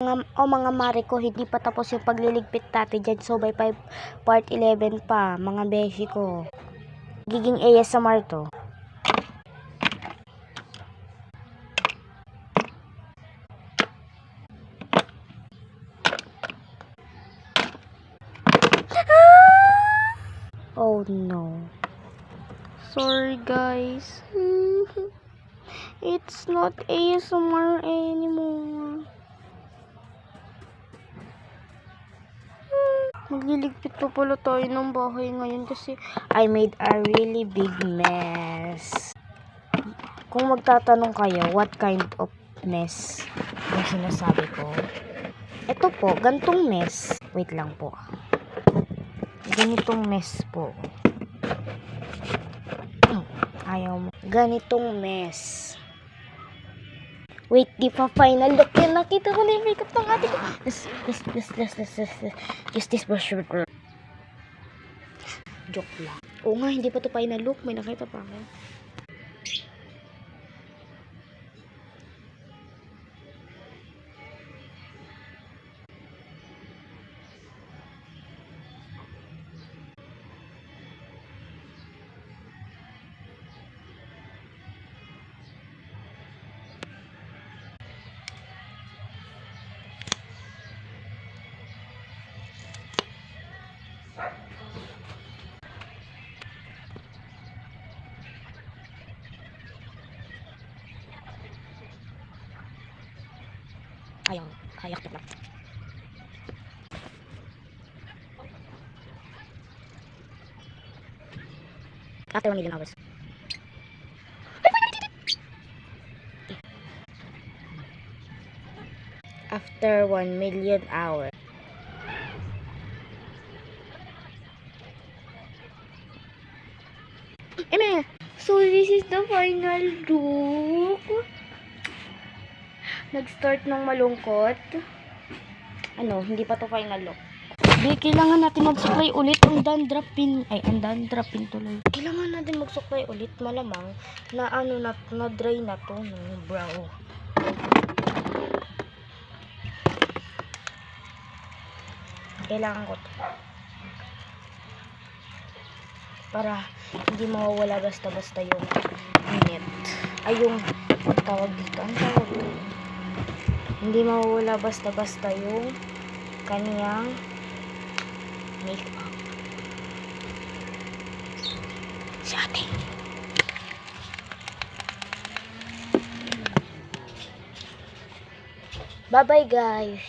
mga mare ko, hindi pa tapos yung pagliligpit natin dyan. So, by part 11 pa, mga beshi ko. Giging ASMR to. Oh no. Sorry guys. It's not ASMR anymore. Magliligpit pa pala tayo ng bahay ngayon kasi I made a really big mess. Kung magtatanong kayo, what kind of mess yung sinasabi ko? Ito po, gantong mess. Wait lang po. Ganitong mess po. Ayaw mo. Ganitong mess. Wait, di pa final look yan. Nakita ko na yung makeup ng ate ko. Just this brush. Joke lang. Oo nga, hindi pa to final look. May nakita pa ako. Ayaw lang. After 1 million hours. After 1 million hours. So this is the final look. Nag-start ng malungkot. Hindi pa to final look. Kailangan natin mag-supply ulit ang dandruff pin. Ang dandruff pin tuloy. Kailangan natin mag-supply ulit, malamang na na dry na to ng brow. Kailangan ko to. Para hindi mawawala basta-basta yung net. Yung tawag dito. Hindi mawawala basta-basta yung kaniyang makeup. Si ate. Bye-bye guys.